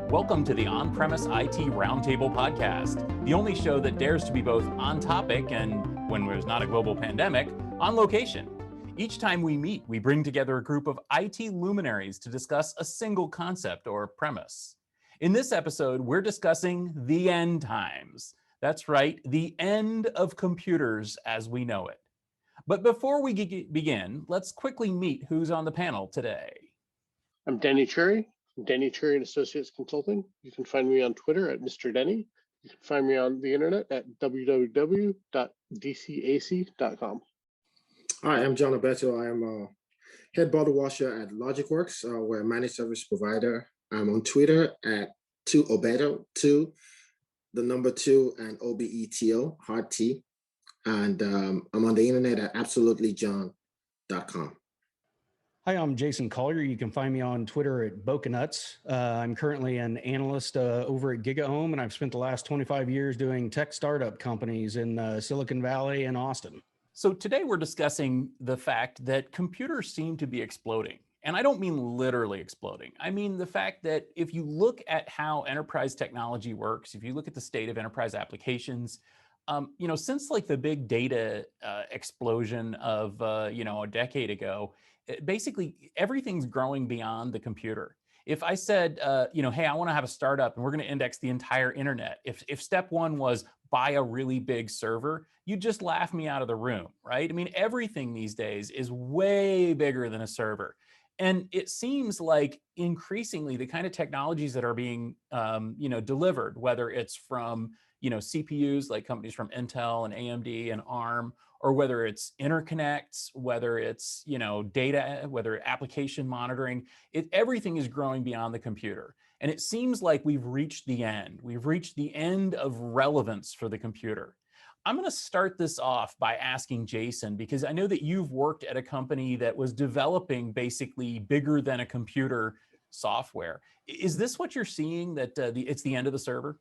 Welcome to the On-Premise IT Roundtable podcast, the only show that dares to be both on topic and, when there's not a global pandemic, on location. Each time we meet, we bring together a group of IT luminaries to discuss a single concept or premise. In this episode, we're discussing the end times. That's right, the end of computers as we know it. But before we begin, let's quickly meet who's on the panel today. I'm Denny Cherry. Denny Cherry and Associates Consulting. You can find me on Twitter at Mr. Denny. You can find me on the internet at www.dcac.com. Hi, I'm John Alberto. I am a head bottle washer at LogicWorks. We're a managed service provider. I'm on Twitter at 2obeto, the number 2 and OBETO, hard T. And I'm on the internet at absolutelyjohn.com. Hi, I'm Jason Collier. You can find me on Twitter at Bocanuts. I'm currently an analyst over at GigaOM, and I've spent the last 25 years doing tech startup companies in Silicon Valley and Austin. So today we're discussing the fact that computers seem to be exploding. And I don't mean literally exploding. I mean the fact that if you look at how enterprise technology works, if you look at the state of enterprise applications, since like the big data explosion of, a decade ago, basically everything's growing beyond the computer. If I said, hey, I want to have a startup and we're going to index the entire internet. If step one was buy a really big server, you'd just laugh me out of the room, right? I mean, everything these days is way bigger than a server. And it seems like increasingly the kind of technologies that are being, delivered, whether it's from, CPUs like companies from Intel and AMD and ARM, or whether it's interconnects, whether it's, data, whether application monitoring, everything is growing beyond the computer. And it seems like we've reached the end. We've reached the end of relevance for the computer. I'm going to start this off by asking Jason, because I know that you've worked at a company that was developing basically bigger than a computer software. Is this what you're seeing, that it's the end of the server?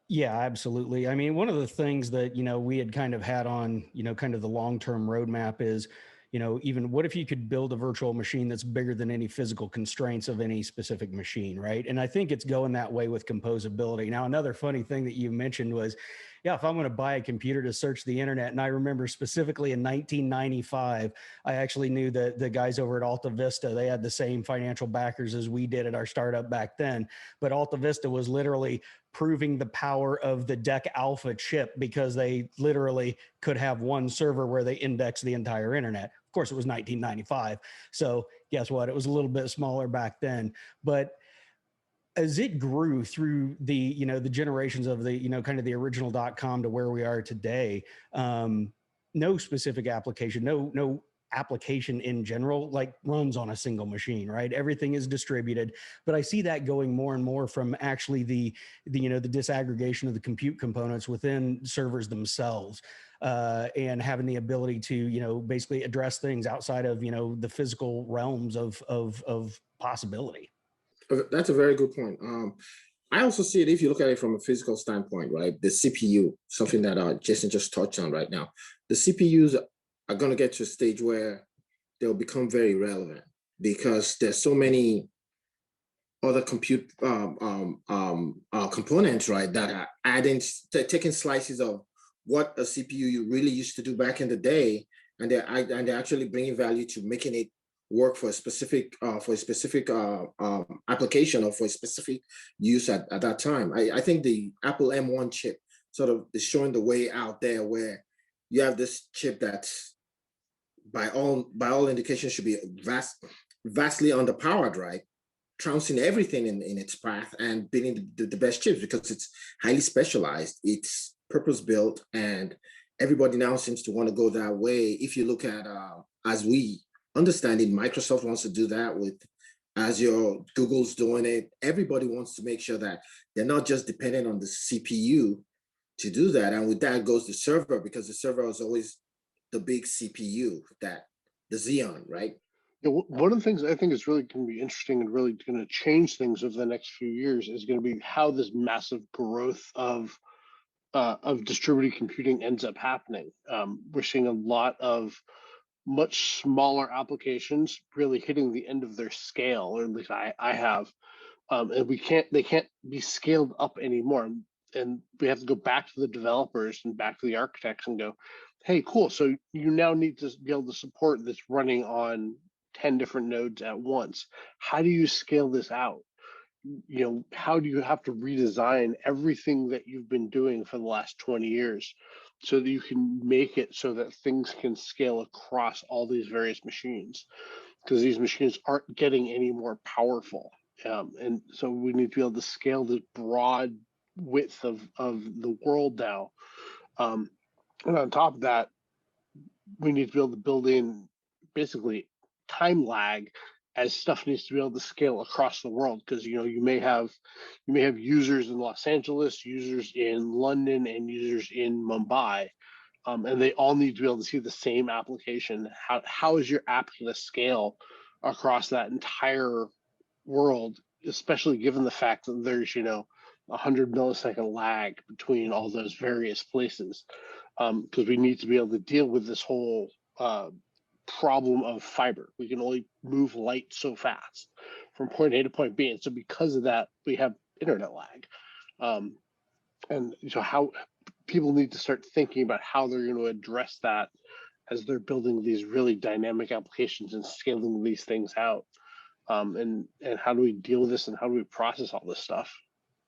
Yeah, absolutely. I mean, one of the things that, we had kind of had on, kind of the long-term roadmap is, even what if you could build a virtual machine that's bigger than any physical constraints of any specific machine, right? And I think it's going that way with composability. Now, another funny thing that you mentioned was, yeah, if I'm going to buy a computer to search the internet, and I remember specifically in 1995, I actually knew that the guys over at Alta Vista, they had the same financial backers as we did at our startup back then. But Alta Vista was literally proving the power of the DEC Alpha chip because they literally could have one server where they index the entire internet. Of course, it was 1995. So guess what? It was a little bit smaller back then. But as it grew through the, the generations of the, kind of the original .com to where we are today, no specific application, no application in general like runs on a single machine, right? Everything is distributed, but I see that going more and more from actually the disaggregation of the compute components within servers themselves, and having the ability to, basically address things outside of, the physical realms of possibility. That's a very good point. I also see it, if you look at it from a physical standpoint, right? The CPU, something that Jason just touched on right now. The CPUs are going to get to a stage where they'll become very relevant because there's so many other compute components, right, that are taking slices of what a CPU you really used to do back in the day, and they're actually bringing value to making it work for a specific application or for a specific use at that time. I think the Apple M1 chip sort of is showing the way out there, where you have this chip that's by all indications should be vastly underpowered, right? Trouncing everything in its path and being the best chips because it's highly specialized, it's purpose-built, and everybody now seems to want to go that way. If you look at, as we understand it, Microsoft wants to do that with Azure, Google's doing it. Everybody wants to make sure that they're not just dependent on the CPU to do that. And with that goes the server, because the server is always the big CPU, that the Xeon, right? Yeah, one of the things I think is really going to be interesting and really going to change things over the next few years is going to be how this massive growth of distributed computing ends up happening. We're seeing a lot of much smaller applications really hitting the end of their scale, or at least I have. and they can't be scaled up anymore. And we have to go back to the developers and back to the architects and go, hey, cool. So you now need to be able to support this running on 10 different nodes at once. How do you scale this out? How do you have to redesign everything that you've been doing for the last 20 years so that you can make it so that things can scale across all these various machines? Because these machines aren't getting any more powerful. And so we need to be able to scale this broad width of the world now. And on top of that, we need to be able to build in basically time lag as stuff needs to be able to scale across the world, because you may have users in Los Angeles, users in London, and users in Mumbai, and they all need to be able to see the same application. How is your app going to scale across that entire world, especially given the fact that there's 100 millisecond lag between all those various places, because we need to be able to deal with this whole problem of fiber. We can only move light so fast from point A to point B, and so because of that, we have internet lag. And so how people need to start thinking about how they're going to address that as they're building these really dynamic applications and scaling these things out. And how do we deal with this, and how do we process all this stuff?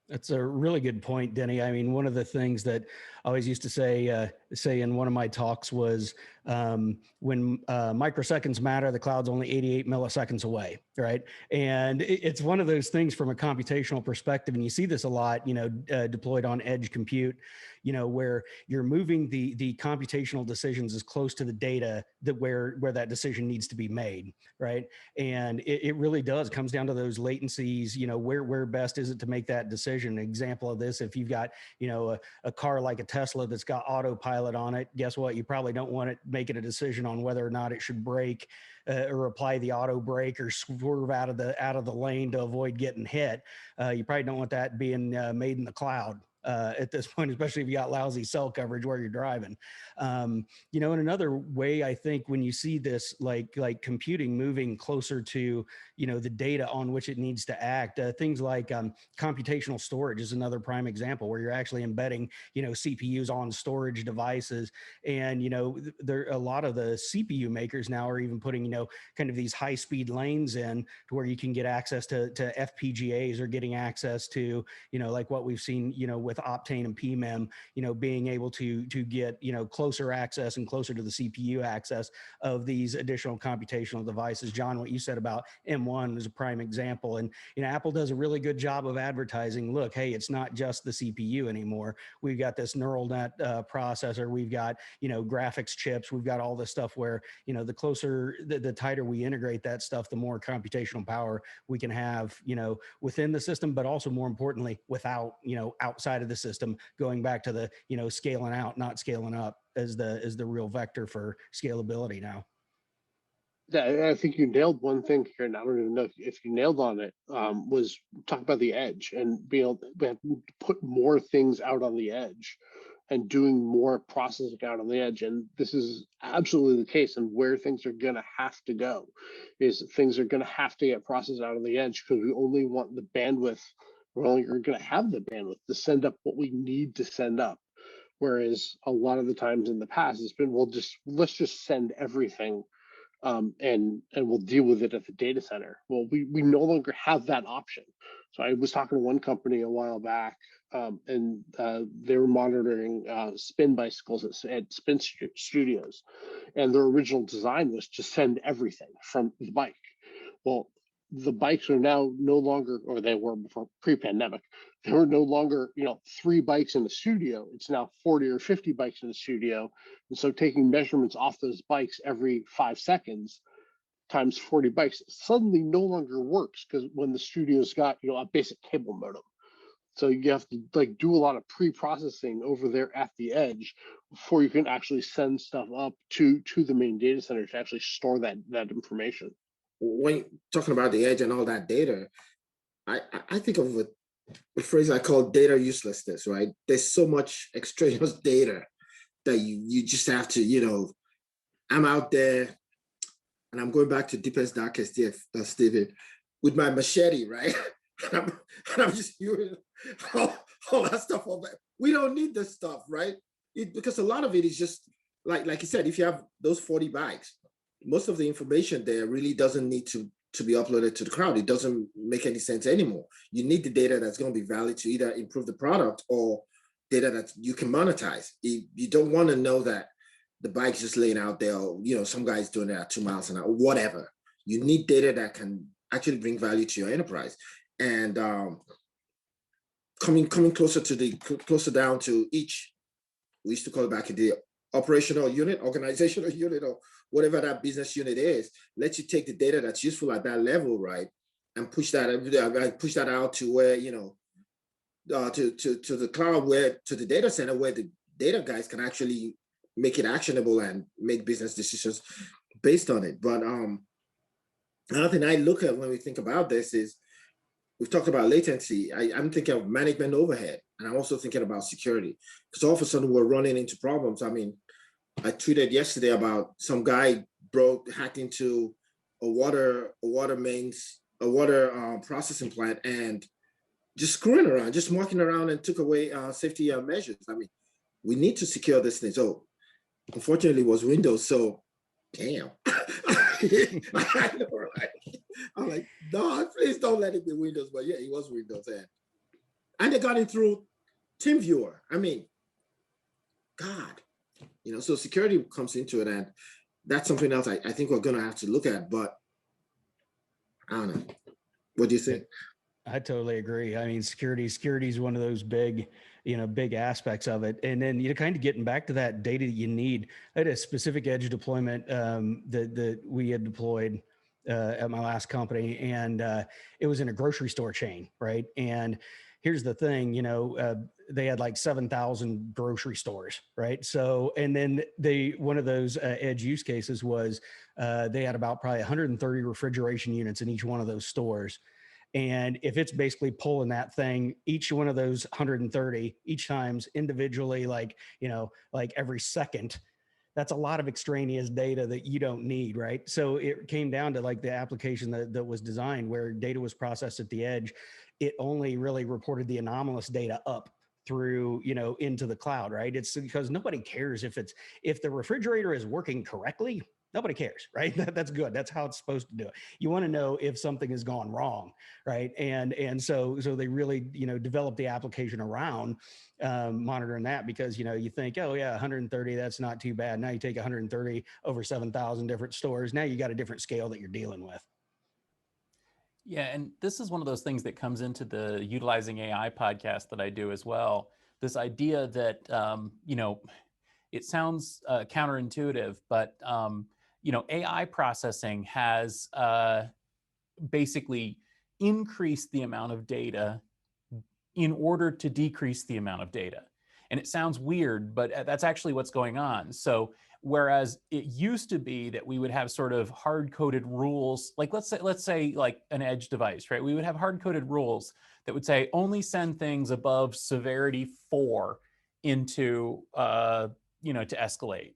That's a really good point, Denny. I mean, one of the things that I always used to say in one of my talks was when microseconds matter, the cloud's only 88 milliseconds away, right? And it's one of those things from a computational perspective, and you see this a lot, deployed on edge compute, where you're moving the computational decisions as close to the data that where that decision needs to be made, right? And it really does comes down to those latencies, where best is it to make that decision? An example of this, if you've got, a car like a Tesla that's got autopilot on it, guess what? You probably don't want it making a decision on whether or not it should brake or apply the auto brake or swerve out of the lane to avoid getting hit. You probably don't want that being made in the cloud. At this point, especially if you got lousy cell coverage where you're driving. And another way, I think when you see this, like computing moving closer to, the data on which it needs to act, things like computational storage is another prime example where you're actually embedding, CPUs on storage devices. And, there a lot of the CPU makers now are even putting, kind of these high speed lanes in to where you can get access to FPGAs, or getting access to, like what we've seen, with Optane and PMEM, being able to get, closer access and closer to the CPU access of these additional computational devices. John, what you said about M1 is a prime example. And, Apple does a really good job of advertising, look, hey, it's not just the CPU anymore. We've got this neural net processor. We've got, graphics chips. We've got all this stuff where, the closer, the tighter we integrate that stuff, the more computational power we can have, within the system, but also more importantly, without, outside of the system, going back to the, scaling out, not scaling up as the real vector for scalability now. Yeah, I think you nailed one thing here, and I don't even know if you nailed on it. Was talk about the edge and being able to put more things out on the edge, and doing more processing out on the edge. And this is absolutely the case. And where things are going to have to go is things are going to have to get processed out on the edge, because we only want the bandwidth. We're only going to have the bandwidth to send up what we need to send up. Whereas a lot of the times in the past, it's been, let's just send everything, and we'll deal with it at the data center. Well, we no longer have that option. So I was talking to one company a while back, and they were monitoring spin bicycles at Spin Studios, and their original design was to send everything from the bike. Well, the bikes are now no longer, or they were before pre-pandemic, they were no longer, 3 bikes in the studio. It's now 40 or 50 bikes in the studio. And so taking measurements off those bikes every 5 seconds times 40 bikes suddenly no longer works, because when the studio's got, a basic cable modem. So you have to do a lot of pre-processing over there at the edge before you can actually send stuff up to the main data center to actually store that information. When you're talking about the edge and all that data, I think of a phrase I call data uselessness, right? There's so much extraneous data that you just have to, I'm out there and I'm going back to deepest, darkest, Stephen, with my machete, right? and I'm just hearing all that stuff. We don't need this stuff, right? Because a lot of it is just like you said, if you have those 40 bikes, most of the information there really doesn't need to be uploaded to the cloud. It doesn't make any sense anymore. You need the data that's going to be valid to either improve the product or data that you can monetize. You don't want to know that the bike's just laying out there, or, some guy's doing it at 2 miles an hour, whatever. You need data that can actually bring value to your enterprise. And coming closer down to each, we used to call it back in the operational unit, organizational unit, or whatever that business unit is, lets you take the data that's useful at that level, right, and push that out to where, to the cloud, where to the data center, where the data guys can actually make it actionable and make business decisions based on it. But another thing I look at when we think about this is, we've talked about latency. I'm thinking of management overhead, and I'm also thinking about security, because all of a sudden we're running into problems. I mean, I tweeted yesterday about some guy hacked into a water processing plant and just screwing around, just mucking around, and took away safety measures. I mean, we need to secure this thing. So unfortunately, it was Windows. So damn. I know, right? I'm like, no, please don't let it be Windows. But yeah, it was Windows. And they got in through TeamViewer. I mean, God, so security comes into it, and that's something else I think we're going to have to look at. But I don't know. What do you think? I totally agree. I mean, security is one of those big aspects of it. And then, kind of getting back to that data that you need. I had a specific edge deployment that we had deployed at my last company, and it was in a grocery store chain, right? And here's the thing, they had like 7,000 grocery stores, right? So, and then one of those edge use cases was they had about probably 130 refrigeration units in each one of those stores. And if it's basically pulling that thing, each one of those 130, each times individually, like every second, that's a lot of extraneous data that you don't need, right? So it came down to like the application that was designed where data was processed at the edge. It only really reported the anomalous data up through, into the cloud, right? It's because nobody cares if the refrigerator is working correctly. Nobody cares, right? That's good. That's how it's supposed to do it. You want to know if something has gone wrong, right? And so they really, developed the application around monitoring that, because, you think, oh yeah, 130, that's not too bad. Now you take 130 over 7,000 different stores. Now you got a different scale that you're dealing with. Yeah, and this is one of those things that comes into the Utilizing AI podcast that I do as well. This idea that, it sounds counterintuitive, but, AI processing has basically increased the amount of data in order to decrease the amount of data. And it sounds weird, but that's actually what's going on. So whereas it used to be that we would have sort of hard-coded rules, like let's say like an edge device, right? We would have hard-coded rules that would say only send things above severity 4 into to escalate,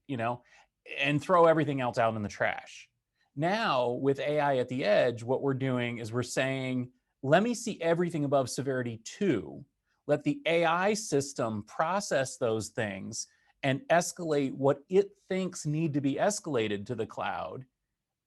and throw everything else out in the trash. Now with AI at the edge, what we're doing is we're saying, let me see everything above severity 2. Let the AI system process those things and escalate what it thinks need to be escalated to the cloud,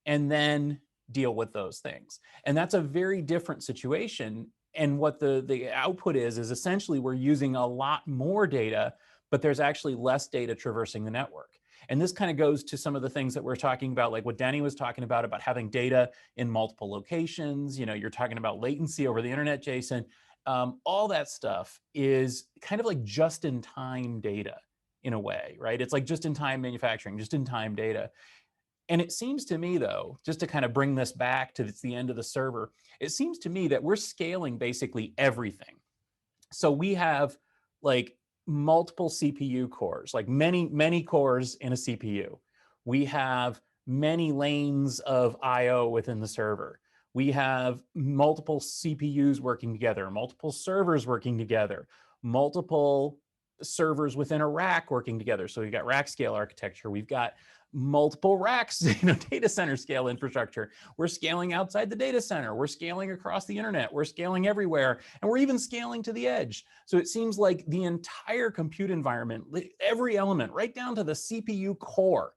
and then deal with those things. And that's a very different situation. And what the output is essentially we're using a lot more data, but there's actually less data traversing the network. And this kind of goes to some of the things that we're talking about, like what Danny was talking about having data in multiple locations. You're talking about latency over the internet, Jason. All that stuff is kind of like just-in-time data in a way, right? It's like just-in-time manufacturing, just-in-time data. And it seems to me, though, just to kind of bring this back to the end of the server, it seems to me that we're scaling basically everything. So we have like multiple CPU cores, like many cores in a CPU. We have many lanes of I/O within the server. We have multiple CPUs working together, multiple servers working together, multiple servers within a rack working together. So we've got rack scale architecture. We've got multiple racks, data center scale infrastructure. We're scaling outside the data center. We're scaling across the internet. We're scaling everywhere. And we're even scaling to the edge. So it seems like the entire compute environment, every element, right down to the CPU core,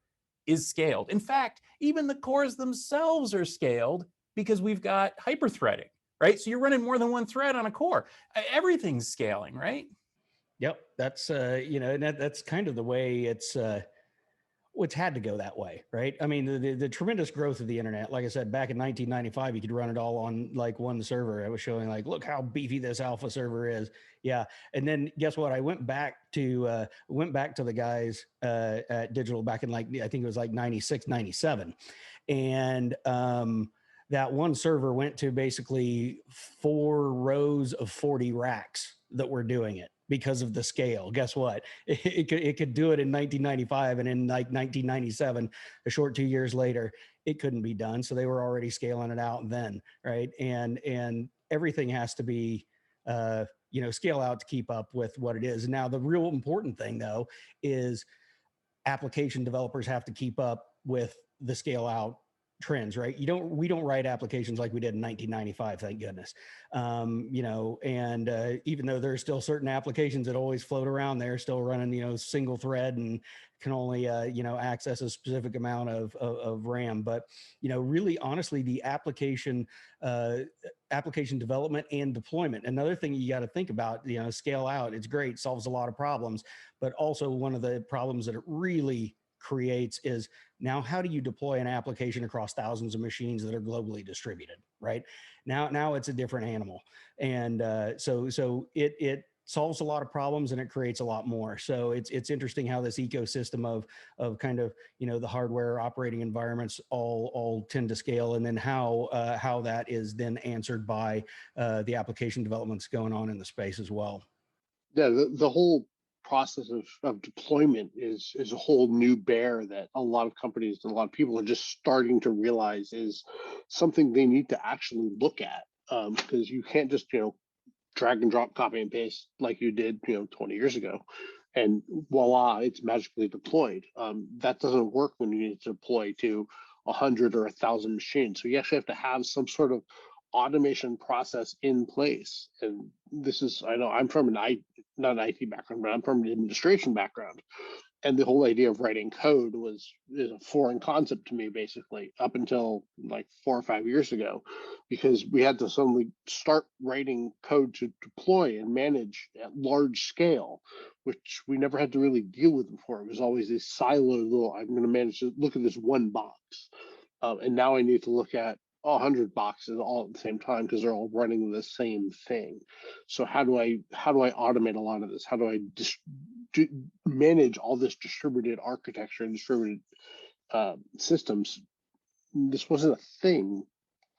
is scaled. In fact, even the cores themselves are scaled because we've got hyperthreading, right? So you're running more than one thread on a core. Everything's scaling, right? Yep, that's and that's kind of the way it's had to go that way, right? I mean, the tremendous growth of the internet, like I said, back in 1995, you could run it all on like one server. I was showing like, look how beefy this alpha server is. Yeah. And then guess what? I went back to the guys at Digital back in like, I think it was like 96, 97. And that one server went to basically 4 rows of 40 racks that were doing it because of the scale. Guess what? It could do it in 1995, and in like 1997, a short 2 years later, it couldn't be done. So they were already scaling it out then, right? And everything has to be scale out to keep up with what it is. Now, the real important thing though is application developers have to keep up with the scale out trends, right? We don't write applications like we did in 1995, thank goodness. Even though there's still certain applications that always float around, they're still running, single thread and can only, access a specific amount of RAM. But, really honestly, the application development and deployment. Another thing you got to think about, scale out, it's great, solves a lot of problems, but also one of the problems that it really creates is now how do you deploy an application across thousands of machines that are globally distributed, right? Now it's a different animal. And so it solves a lot of problems and it creates a lot more. So it's interesting how this ecosystem of kind of, the hardware operating environments all tend to scale, and then how that is then answered by the application developments going on in the space as well. Yeah, the whole process of deployment is a whole new bear that a lot of companies and a lot of people are just starting to realize is something they need to actually look at, because you can't just drag and drop, copy and paste like you did 20 years ago, and voila, it's magically deployed. That doesn't work when you need to deploy to 100 or 1,000 machines. So you actually have to have some sort of automation process in place. And this is, I know I'm from not an IT background, but I'm from an administration background. And the whole idea of writing code is a foreign concept to me, basically, up until like 4 or 5 years ago, because we had to suddenly start writing code to deploy and manage at large scale, which we never had to really deal with before. It was always this siloed little, I'm going to manage to look at this one box. And now I need to look at 100 boxes all at the same time because they're all running the same thing. So how do I automate a lot of this? How do I manage all this distributed architecture and distributed systems? This wasn't a thing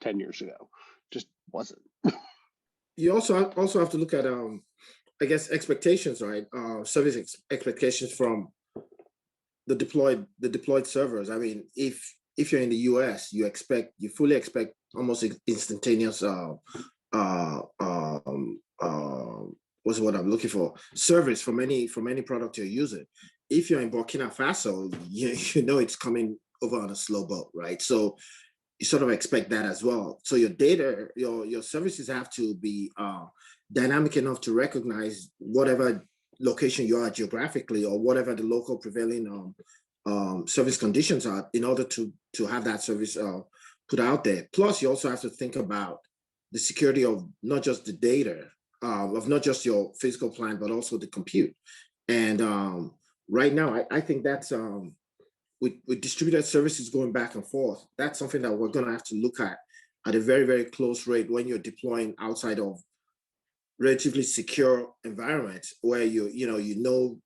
10 years ago. Just wasn't. You also have to look at I guess expectations, right? Service expectations from the deployed servers. I mean, if you're in the US, you fully expect almost instantaneous what's what I'm looking for, service from any product you're using. If you're in Burkina Faso, you know it's coming over on a slow boat, right? So you sort of expect that as well. So your data, your services have to be dynamic enough to recognize whatever location you are geographically or whatever the local prevailing service conditions are in order to have that service put out there. Plus, you also have to think about the security of not just the data, of not just your physical plant, but also the compute. And right now, I think that's with distributed services going back and forth, that's something that we're going to have to look at a very, very close rate when you're deploying outside of relatively secure environments where you know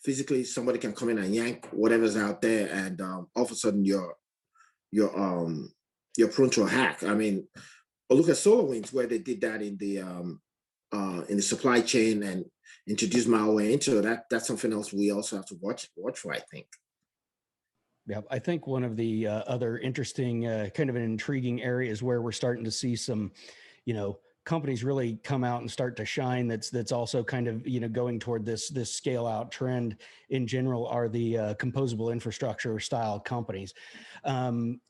physically somebody can come in and yank whatever's out there, and all of a sudden you're prone to a hack. I mean, look at SolarWinds, where they did that in the supply chain and introduced malware into that. That's something else we also have to watch for, I think. Yeah, I think one of the other interesting kind of an intriguing areas where we're starting to see some, companies really come out and start to shine that's also kind of going toward this scale out trend in general are the composable infrastructure style companies, and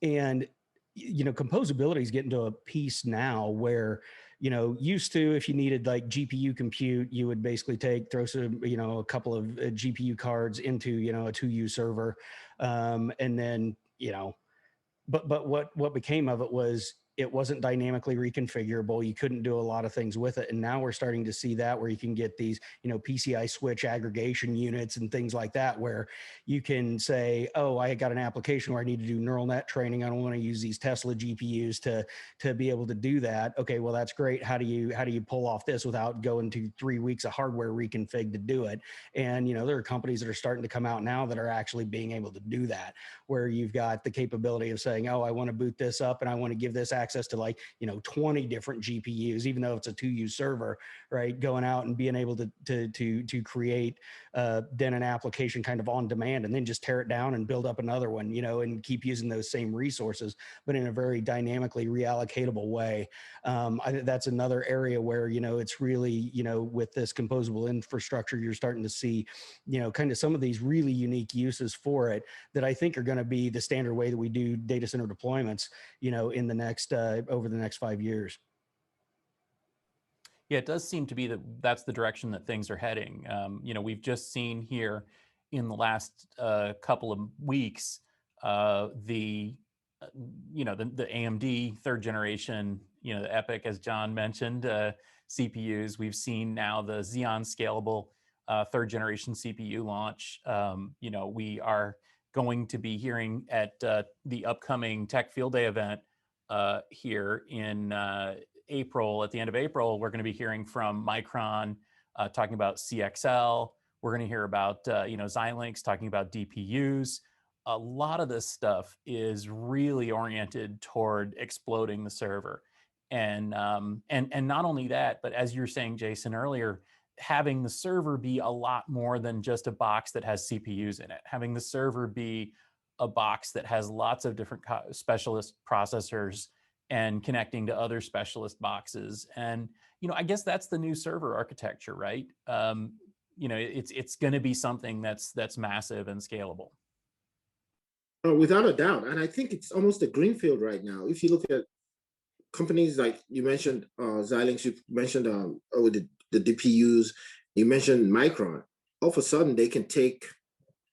composability is getting to a piece now where used to, if you needed like GPU compute, you would basically throw some a couple of GPU cards into a 2U server, and then but what became of it was it wasn't dynamically reconfigurable. You couldn't do a lot of things with it. And now we're starting to see that where you can get these, PCI switch aggregation units and things like that, where you can say, oh, I got an application where I need to do neural net training. I don't want to use these Tesla GPUs to be able to do that. Okay, well, that's great. How do you pull off this without going to 3 weeks of hardware reconfig to do it? And, there are companies that are starting to come out now that are actually being able to do that, where you've got the capability of saying, oh, I want to boot this up and I want to give this access to 20 different GPUs, even though it's a 2U server, right? Going out and being able to create then an application kind of on demand, and then just tear it down and build up another one, and keep using those same resources, but in a very dynamically reallocatable way. I think that's another area where, it's really, with this composable infrastructure, you're starting to see, kind of some of these really unique uses for it that I think are going to be the standard way that we do data center deployments, in the next over the next 5 years. Yeah, it does seem to be that's the direction that things are heading. We've just seen here in the last couple of weeks the AMD third generation, the EPYC, as John mentioned, CPUs. We've seen now the Xeon Scalable third generation CPU launch. We are going to be hearing at the upcoming Tech Field Day event here in April. At the end of April, we're going to be hearing from Micron talking about CXL. We're going to hear about Xilinx talking about DPUs. A lot of this stuff is really oriented toward exploding the server, and not only that, but as you were saying, Jason, earlier, having the server be a lot more than just a box that has CPUs in it. Having the server be a box that has lots of different specialist processors and connecting to other specialist boxes. And, I guess that's the new server architecture, right? It's going to be something that's massive and scalable. Without a doubt. And I think it's almost a greenfield right now. If you look at companies like you mentioned, Xilinx, you mentioned the DPUs, you mentioned Micron. All of a sudden, they can take,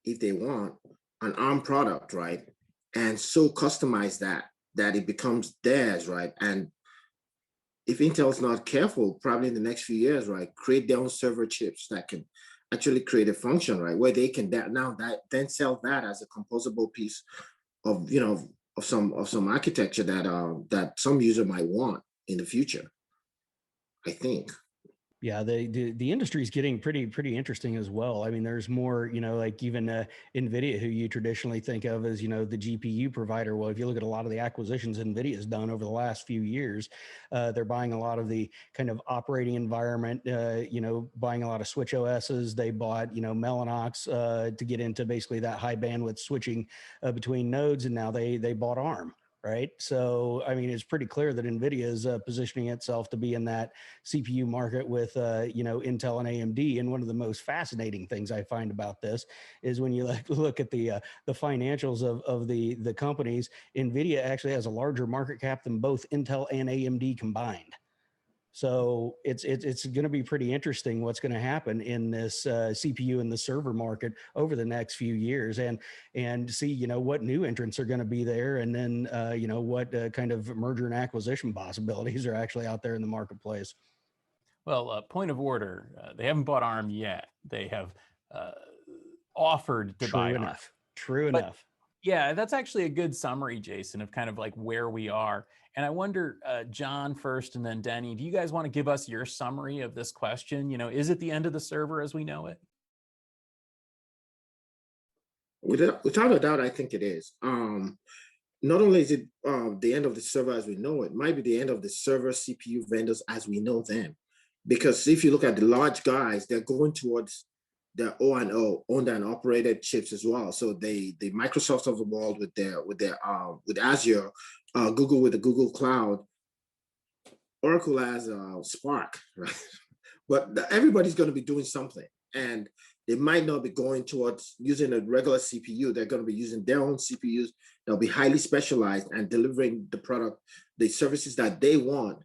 if they want, an ARM product, right? And so customize that it becomes theirs, right? And if Intel's not careful, probably in the next few years, right, create their own server chips that can actually create a function, right, where they can then sell that as a composable piece of of some architecture that some user might want in the future, I think. Yeah, the industry is getting pretty interesting as well. I mean, there's more, like even NVIDIA, who you traditionally think of as, the GPU provider. Well, if you look at a lot of the acquisitions NVIDIA has done over the last few years, they're buying a lot of the kind of operating environment, buying a lot of switch OSs. They bought, Mellanox to get into basically that high bandwidth switching between nodes, and now they bought ARM. Right. So, I mean, it's pretty clear that NVIDIA is positioning itself to be in that CPU market with, Intel and AMD. And one of the most fascinating things I find about this is when you look at the financials of the companies, NVIDIA actually has a larger market cap than both Intel and AMD combined. So it's going to be pretty interesting what's going to happen in this CPU and the server market over the next few years, and see what new entrants are going to be there, and then what kind of merger and acquisition possibilities are actually out there in the marketplace. Well, point of order: they haven't bought ARM yet. They have offered to buy ARM. True enough. Yeah, that's actually a good summary, Jason, of kind of like where we are. And I wonder, John first and then Denny, do you guys want to give us your summary of this question? Is it the end of the server as we know it? Without a doubt, I think it is. Not only is it the end of the server as we know it might be the end of the server CPU vendors as we know them. Because if you look at the large guys, they're going towards their O&O, owned and operated chips as well. So the Microsoft of the world with Azure, Google with the Google Cloud, Oracle has Spark, right? But everybody's going to be doing something, and they might not be going towards using a regular CPU. They're going to be using their own CPUs. They'll be highly specialized and delivering the product, the services that they want,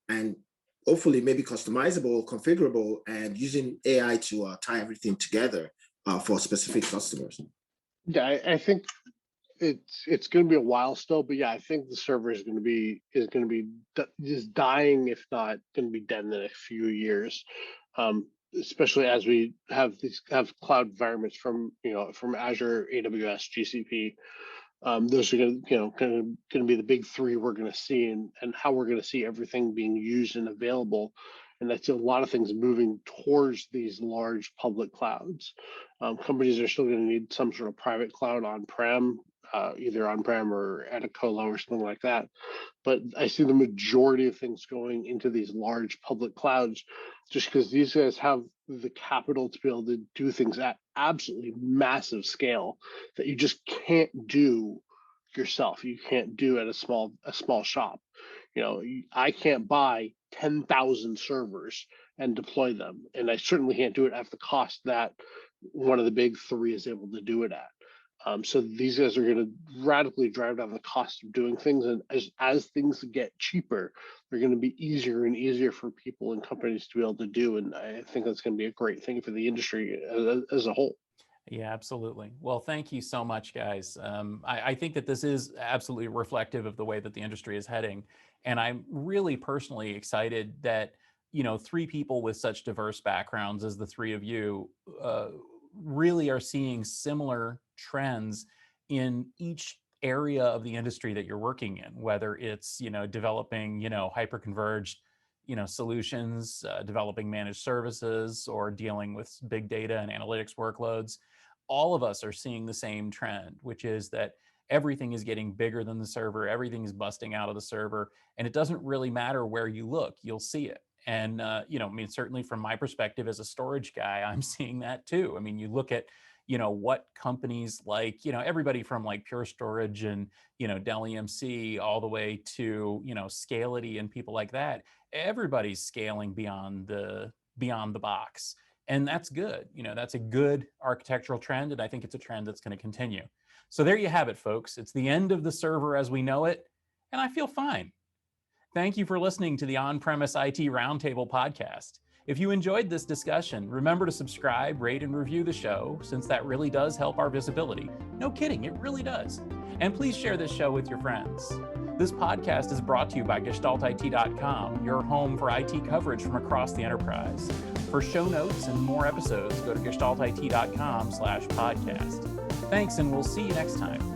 and hopefully maybe customizable, configurable, and using AI to tie everything together for specific customers. Yeah, I think it's going to be a while still, but yeah, I think the server is going to be just dying, if not going to be dead in the next few years. Especially as we have cloud environments from Azure, AWS, GCP. Those are going to be the big three we're going to see, and how we're going to see everything being used and available. And that's a lot of things moving towards these large public clouds. Companies are still going to need some sort of private cloud on-prem, either on-prem or at a colo or something like that. But I see the majority of things going into these large public clouds, just because these guys have the capital to be able to do things at absolutely massive scale that you just can't do yourself. You can't do at a small shop. I can't buy 10,000 servers and deploy them, and I certainly can't do it at the cost that one of the big three is able to do it at. So these guys are going to radically drive down the cost of doing things, and as things get cheaper, they're going to be easier and easier for people and companies to be able to do. And I think that's going to be a great thing for the industry as a whole. Yeah, absolutely. Well, thank you so much, guys. I think that this is absolutely reflective of the way that the industry is heading. And I'm really personally excited that, three people with such diverse backgrounds as the three of you really are seeing similar trends in each area of the industry that you're working in, whether it's, developing, hyper-converged, solutions, developing managed services, or dealing with big data and analytics workloads. All of us are seeing the same trend, which is that everything is getting bigger than the server, everything is busting out of the server, and it doesn't really matter where you look, you'll see it. And, certainly from my perspective as a storage guy, I'm seeing that too. I mean, you look at, what companies like, everybody from like Pure Storage and, Dell EMC all the way to, Scality and people like that. Everybody's scaling beyond the box. And that's good. That's a good architectural trend. And I think it's a trend that's going to continue. So there you have it, folks. It's the end of the server as we know it. And I feel fine. Thank you for listening to the On-Premise IT Roundtable podcast. If you enjoyed this discussion, remember to subscribe, rate, and review the show, since that really does help our visibility. No kidding, it really does. And please share this show with your friends. This podcast is brought to you by GestaltIT.com, your home for IT coverage from across the enterprise. For show notes and more episodes, go to GestaltIT.com/podcast. Thanks, and we'll see you next time.